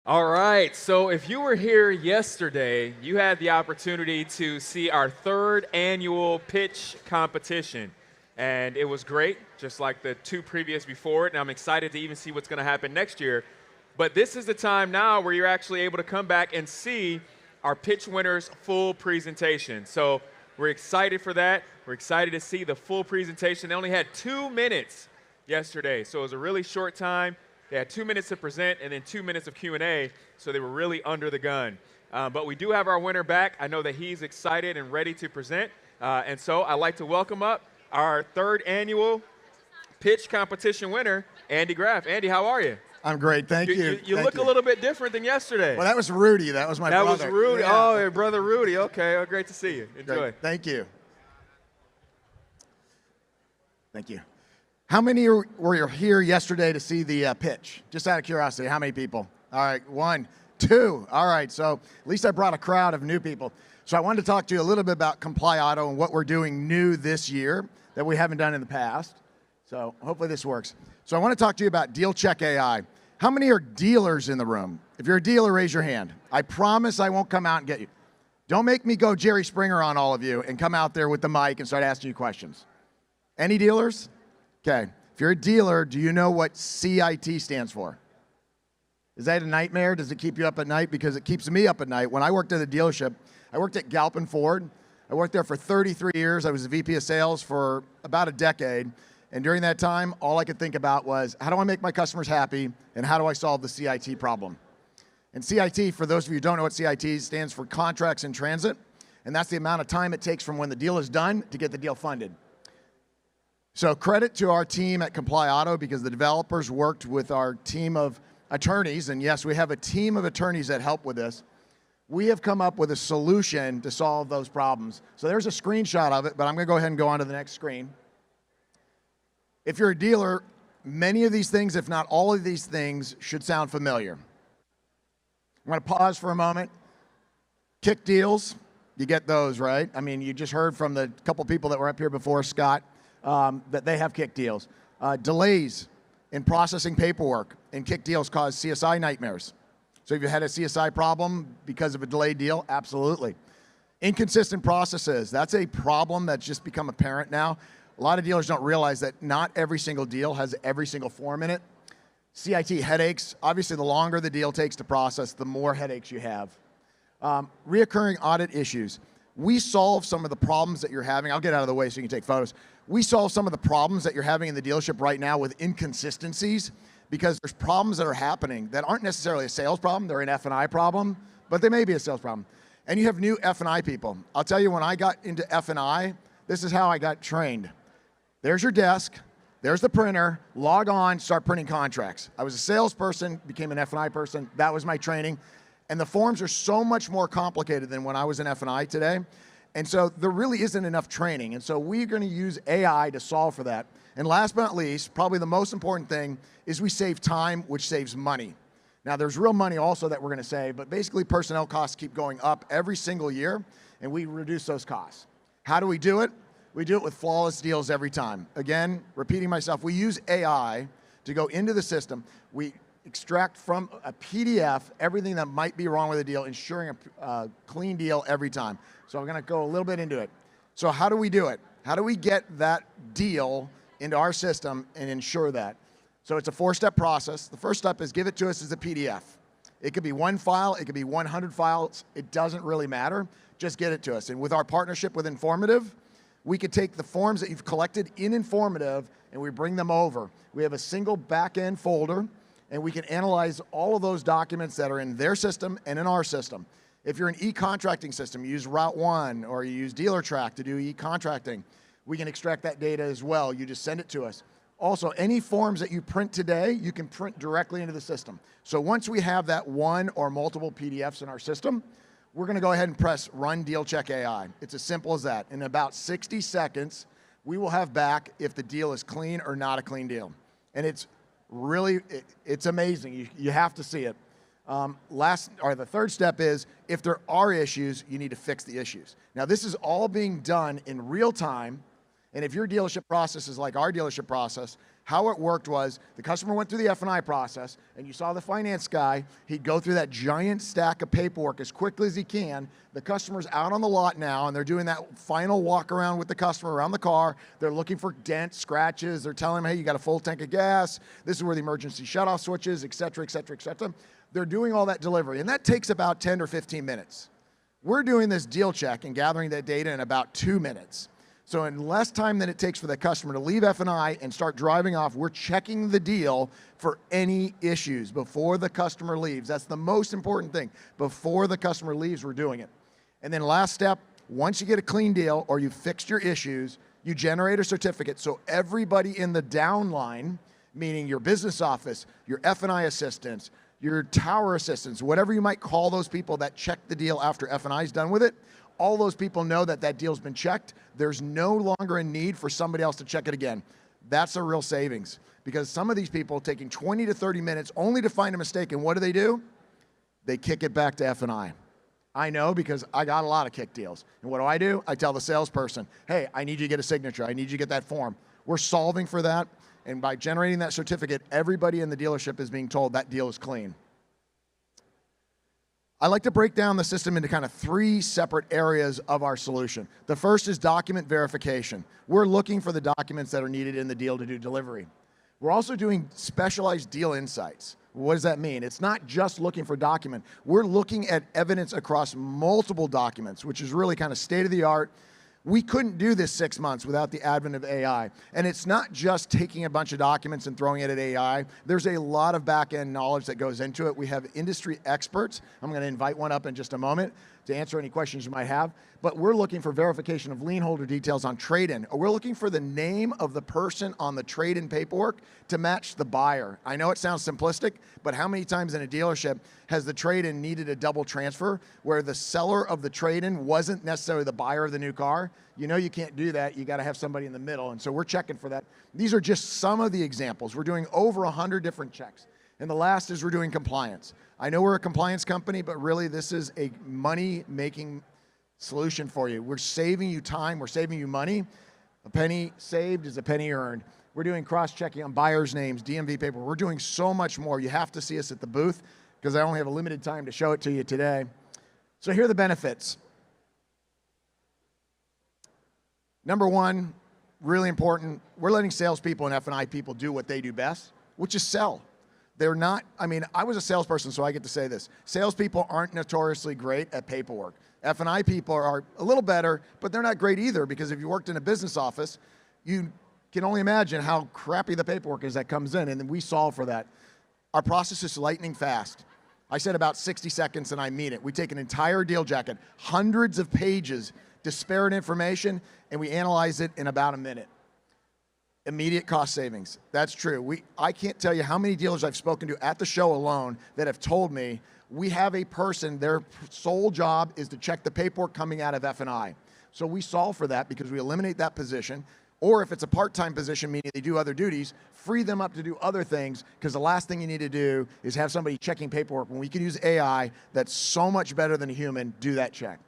All right, so if you were here yesterday, you had the opportunity to see our third annual pitch competition. And it was great, just like the two previous before it, and I'm excited to even see what's going to happen next year. But this is the time now where you're actually able to come back and see our pitch winners' full presentation. So we're excited for that. We're excited to see the full presentation. They only had 2 minutes yesterday, so it was a really short time. They had 2 minutes to present and then 2 minutes of Q&A, so they were really under the gun. But we do have our winner back. I know that he's excited and ready to present. And so I'd like to welcome up our third annual pitch competition winner, Andy Graff. Andy, how are you? I'm great, thank you. You look a little bit different than yesterday. Well, that was Rudy. That was my brother. That was Rudy. Yeah. Oh, your brother Rudy. Okay, well, great to see you. Enjoy. Great. Thank you. Thank you. How many were here yesterday to see the pitch? Just out of curiosity, how many people? All right, 1, 2. All right, so at least I brought a crowd of new people. So I wanted to talk to you a little bit about Comply Auto and what we're doing new this year that we haven't done in the past. So hopefully this works. So I want to talk to you about Deal Check AI. How many are dealers in the room? If you're a dealer, raise your hand. I promise I won't come out and get you. Don't make me go Jerry Springer on all of you and come out there with the mic and start asking you questions. Any dealers? Okay, if you're a dealer, do you know what CIT stands for? Is that a nightmare? Does it keep you up at night? Because it keeps me up at night. When I worked at a dealership, I worked at Galpin Ford. I worked there for 33 years. I was a VP of sales for about a decade. And during that time, all I could think about was, how do I make my customers happy? And how do I solve the CIT problem? And CIT, for those of you who don't know what CIT stands for, Contracts in Transit. And that's the amount of time it takes from when the deal is done to get the deal funded. So credit to our team at Comply Auto, because the developers worked with our team of attorneys, and yes, we have a team of attorneys that help with this. We have come up with a solution to solve those problems. So there's a screenshot of it, but I'm going to go ahead and go on to the next screen. If you're a dealer, many of these things, if not all of these things, should sound familiar. I'm going to pause for a moment. Kick deals, you get those, right? I mean, you just heard from the couple people that were up here before, Scott, that they have kick deals. Delays in processing paperwork and kick deals cause CSI nightmares. So if you had a CSI problem because of a delayed deal, absolutely. Inconsistent processes, that's a problem that's just become apparent now. A lot of dealers don't realize that not every single deal has every single form in it. CIT headaches, obviously the longer the deal takes to process, the more headaches you have. Reoccurring audit issues. We solve some of the problems that you're having. I'll get out of the way so you can take photos. We solve some of the problems that you're having in the dealership right now with inconsistencies, because there's problems that are happening that aren't necessarily a sales problem. They're an F&I problem, but they may be a sales problem. And you have new F&I people. I'll tell you, when I got into F&I, this is how I got trained. There's your desk. There's the printer. Log on, start printing contracts. I was a salesperson, became an F&I person. That was my training. And the forms are so much more complicated than when I was in F&I today. And so there really isn't enough training. And so we're going to use AI to solve for that. And last but not least, probably the most important thing is we save time, which saves money. Now there's real money also that we're going to save, but basically personnel costs keep going up every single year, and we reduce those costs. How do we do it? We do it with flawless deals every time. Again, repeating myself, we use AI to go into the system. We extract from a PDF everything that might be wrong with a deal, ensuring a clean deal every time. So I'm going to go a little bit into it. So how do we do it? How do we get that deal into our system and ensure that? So it's a 4-step process. The first step is give it to us as a PDF. It could be 1 file, it could be 100 files. It doesn't really matter. Just get it to us. And with our partnership with Informative, we could take the forms that you've collected in Informative and we bring them over. We have a single back-end folder, and we can analyze all of those documents that are in their system and in our system. If you're an e-contracting system, you use Route 1 or you use DealerTrack to do e-contracting, we can extract that data as well. You just send it to us. Also, any forms that you print today, you can print directly into the system. So once we have that one or multiple PDFs in our system, we're going to go ahead and press Run Deal Check AI. It's as simple as that. In about 60 seconds, we will have back if the deal is clean or not a clean deal. And it's really, it's amazing. You have to see it. The third step is, if there are issues, you need to fix the issues. Now, this is all being done in real time, and if your dealership process is like our dealership process, How it worked was the customer went through the F&I process, and you saw the finance guy, he'd go through that giant stack of paperwork as quickly as he can. The customer's out on the lot now, and they're doing that final walk around with the customer around the car. They're looking for dents, scratches. They're telling him, hey, you got a full tank of gas. This is where the emergency shutoff switch is, et cetera, et cetera, et cetera. They're doing all that delivery, and that takes about 10 or 15 minutes. We're doing this deal check and gathering that data in about 2 minutes. So in less time than it takes for the customer to leave F&I and start driving off, we're checking the deal for any issues before the customer leaves. That's the most important thing. Before the customer leaves, we're doing it. And then last step, once you get a clean deal or you fixed your issues, you generate a certificate so everybody in the downline, meaning your business office, your F&I assistants, your tower assistants, whatever you might call those people that check the deal after F&I is done with it, all those people know that that deal's been checked. There's no longer a need for somebody else to check it again. That's a real savings, because some of these people taking 20 to 30 minutes only to find a mistake, and what do? They kick it back to F&I. I know, because I got a lot of kick deals. And what do? I tell the salesperson, hey, I need you to get a signature. I need you to get that form. We're solving for that, and by generating that certificate, everybody in the dealership is being told that deal is clean. I like to break down the system into kind of 3 separate areas of our solution. The first is document verification. We're looking for the documents that are needed in the deal to do delivery. We're also doing specialized deal insights. What does that mean? It's not just looking for document. We're looking at evidence across multiple documents, which is really kind of state of the art. We couldn't do this 6 months without the advent of AI. And it's not just taking a bunch of documents and throwing it at AI. There's a lot of back-end knowledge that goes into it. We have industry experts. I'm going to invite one up in just a moment to answer any questions you might have. But we're looking for verification of lien holder details on trade-in. We're looking for the name of the person on the trade-in paperwork to match the buyer. I know it sounds simplistic, but how many times in a dealership has the trade-in needed a double transfer where the seller of the trade-in wasn't necessarily the buyer of the new car? You know you can't do that. You got to have somebody in the middle, and so we're checking for that. These are just some of the examples. We're doing over 100 different checks. And the last is we're doing compliance. I know we're a compliance company, but really this is a money-making solution for you. We're saving you time. We're saving you money. A penny saved is a penny earned. We're doing cross-checking on buyers' names, DMV paper. We're doing so much more. You have to see us at the booth because I only have a limited time to show it to you today. So here are the benefits. Number one, really important, we're letting salespeople and F&I people do what they do best, which is sell. They're not, I mean, I was a salesperson, so I get to say this. Salespeople aren't notoriously great at paperwork. F&I people are a little better, but they're not great either, because if you worked in a business office, you can only imagine how crappy the paperwork is that comes in, and then we solve for that. Our process is lightning fast. I said about 60 seconds, and I mean it. We take an entire deal jacket, hundreds of pages, disparate information, and we analyze it in about a minute. Immediate cost savings. That's true. I can't tell you how many dealers I've spoken to at the show alone that have told me we have a person, their sole job is to check the paperwork coming out of F&I. So we solve for that because we eliminate that position. Or if it's a part-time position, meaning they do other duties, free them up to do other things, because the last thing you need to do is have somebody checking paperwork when we can use AI that's so much better than a human do that check.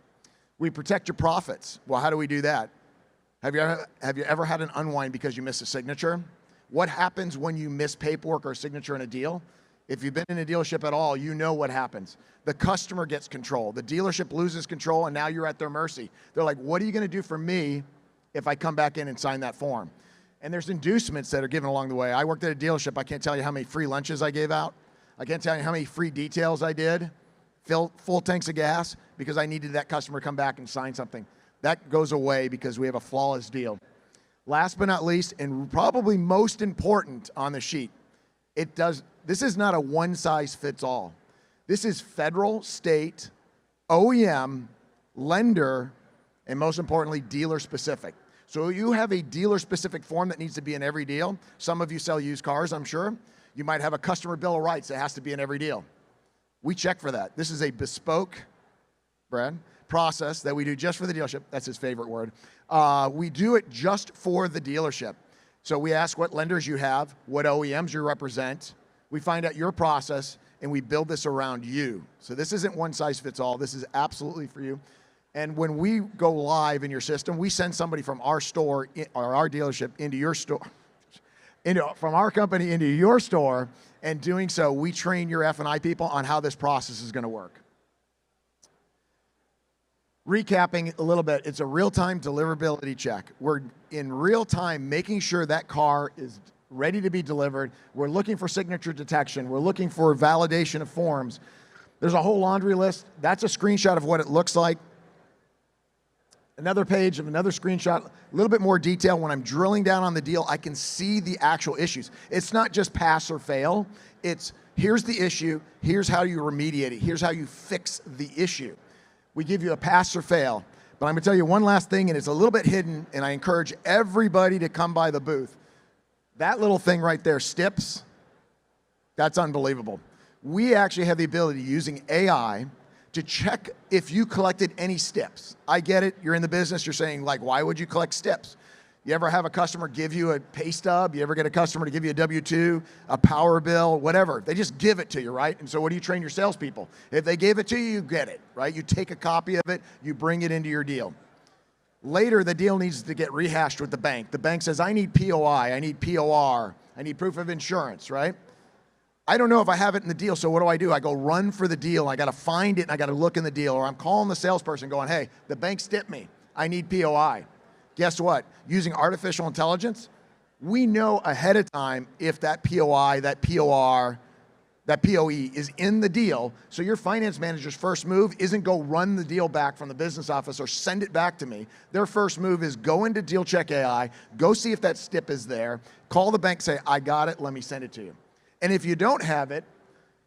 We protect your profits. Well, how do we do that? Have you ever had an unwind because you missed a signature? What happens when you miss paperwork or a signature in a deal? If you've been in a dealership at all, you know what happens. The customer gets control. The dealership loses control, and now you're at their mercy. They're like, what are you going to do for me if I come back in and sign that form? And there's inducements that are given along the way. I worked at a dealership. I can't tell you how many free lunches I gave out. I can't tell you how many free details I did. Fill full tanks of gas because I needed that customer to come back and sign something. That goes away because we have a flawless deal. Last but not least, and probably most important on the sheet, this is not a one-size-fits-all. This is federal, state, OEM, lender, and most importantly, dealer-specific. So you have a dealer-specific form that needs to be in every deal. Some of you sell used cars, I'm sure. You might have a customer bill of rights that has to be in every deal. We check for that. This is a bespoke, Brad, process that we do just for the dealership. That's his favorite word. We do it just for the dealership. So we ask what lenders you have, what OEMs you represent. We find out your process, and we build this around you. So this isn't one size fits all. This is absolutely for you. And when we go live in your system, we send somebody from our store or our dealership into your store. from our company into your store, and doing so, we train your F&I people on how this process is going to work. Recapping a little bit, it's a real-time deliverability check. We're in real time making sure that car is ready to be delivered. We're looking for signature detection. We're looking for validation of forms. There's a whole laundry list. That's a screenshot of what it looks like. Another page of another screenshot, a little bit more detail. When I'm drilling down on the deal, I can see the actual issues. It's not just pass or fail. It's here's the issue, here's how you remediate it, here's how you fix the issue. We give you a pass or fail. But I'm gonna tell you one last thing, and it's a little bit hidden, and I encourage everybody to come by the booth. That little thing right there, STIPs, that's unbelievable. We actually have the ability, using AI, to check if you collected any STIPs. I get it, you're in the business, you're saying, like, why would you collect STIPs? You ever have a customer give you a pay stub? You ever get a customer to give you a W-2, a power bill, whatever? They just give it to you, right? And so what do you train your salespeople? If they gave it to you, you get it, right? You take a copy of it, you bring it into your deal. Later, the deal needs to get rehashed with the bank. The bank says, I need POI, I need POR, I need proof of insurance, right? I don't know if I have it in the deal, so what do? I go run for the deal. I got to find it, and I got to look in the deal. Or I'm calling the salesperson going, hey, the bank stipped me. I need POI. Guess what? Using artificial intelligence, we know ahead of time if that POI, that POR, that POE is in the deal. So your finance manager's first move isn't go run the deal back from the business office or send it back to me. Their first move is go into Deal Check AI, go see if that stip is there, call the bank, say, I got it, let me send it to you. And if you don't have it,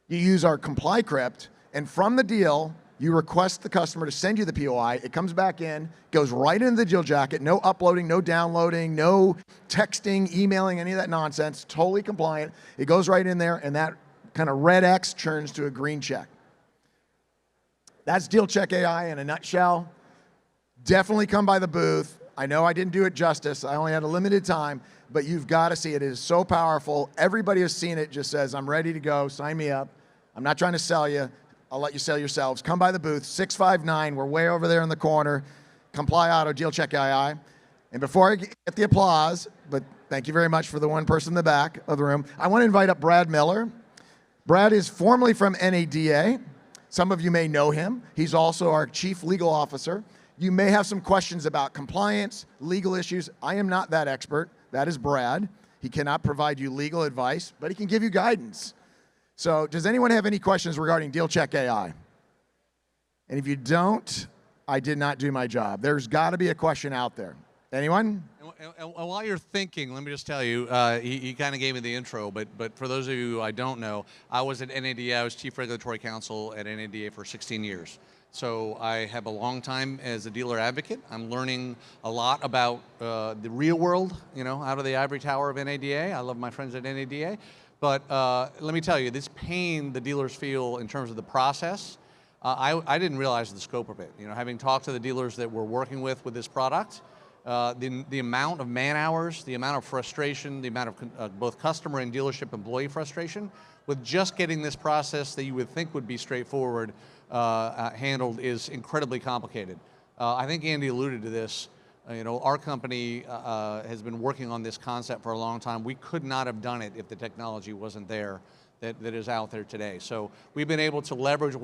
you use our Comply Crypt, and from the deal, you request the customer to send you the POI. It comes back in, goes right into the deal jacket, no uploading, no downloading, no texting, emailing, any of that nonsense, totally compliant. It goes right in there, and that kind of red X turns to a green check. That's Deal Check AI in a nutshell. Definitely come by the booth. I know I didn't do it justice. I only had a limited time, but you've got to see it. It is so powerful. Everybody who's seen it just says, I'm ready to go. Sign me up. I'm not trying to sell you. I'll let you sell yourselves. Come by the booth, 659. We're way over there in the corner. Comply Auto, Deal Check AI. And before I get the applause, but thank you very much for the one person in the back of the room, I want to invite up Brad Miller. Brad is formerly from NADA. Some of you may know him. He's also our Chief Legal Officer. You may have some questions about compliance, legal issues. I am not that expert. That is Brad. He cannot provide you legal advice, but he can give you guidance. So does anyone have any questions regarding Deal Check AI? And if you don't, I did not do my job. There's got to be a question out there. Anyone? And while you're thinking, let me just tell you, he kind of gave me the intro, but for those of you who I don't know, I was at NADA. I was Chief Regulatory Counsel at NADA for 16 years. So I have a long time as a dealer advocate. I'm learning a lot about the real world, out of the ivory tower of NADA. I love my friends at NADA. But let me tell you, this pain the dealers feel in terms of the process, I didn't realize the scope of it. Having talked to the dealers that we're working with this product, the amount of man hours, the amount of frustration, the amount of both customer and dealership employee frustration with just getting this process that you would think would be straightforward handled is incredibly complicated. I think Andy alluded to this. Our company has been working on this concept for a long time. We could not have done it if the technology wasn't there that is out there today. So we've been able to leverage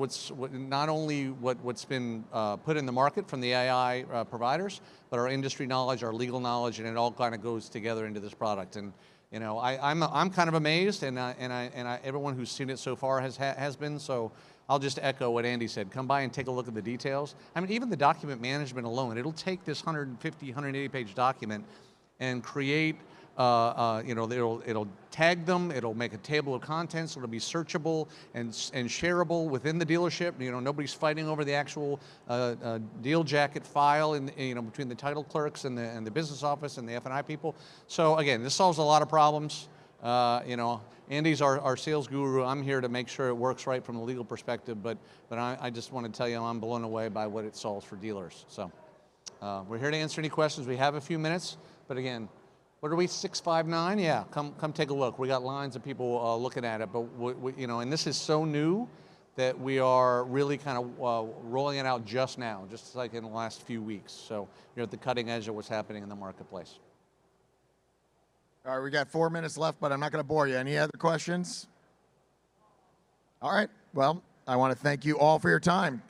not only what's been put in the market from the AI providers, but our industry knowledge, our legal knowledge, and it all kind of goes together into this product. And I'm kind of amazed, and everyone who's seen it so far has been. So I'll just echo what Andy said. Come by and take a look at the details. I mean, even the document management alone, it'll take this 150, 180 page document and create, it'll tag them, it'll make a table of contents, it'll be searchable and shareable within the dealership. Nobody's fighting over the actual deal jacket file between the title clerks and the business office and the F&I people. So again, this solves a lot of problems. Andy's our sales guru. I'm here to make sure it works right from a legal perspective, but I just want to tell you I'm blown away by what it solves for dealers. So we're here to answer any questions. We have a few minutes, but again, what are we, 659? Yeah, come take a look. We got lines of people looking at it, but and this is so new that we are really kind of rolling it out just now, just like in the last few weeks. So you're at the cutting edge of what's happening in the marketplace. All right, we got 4 minutes left, but I'm not going to bore you. Any other questions? All right. Well, I want to thank you all for your time.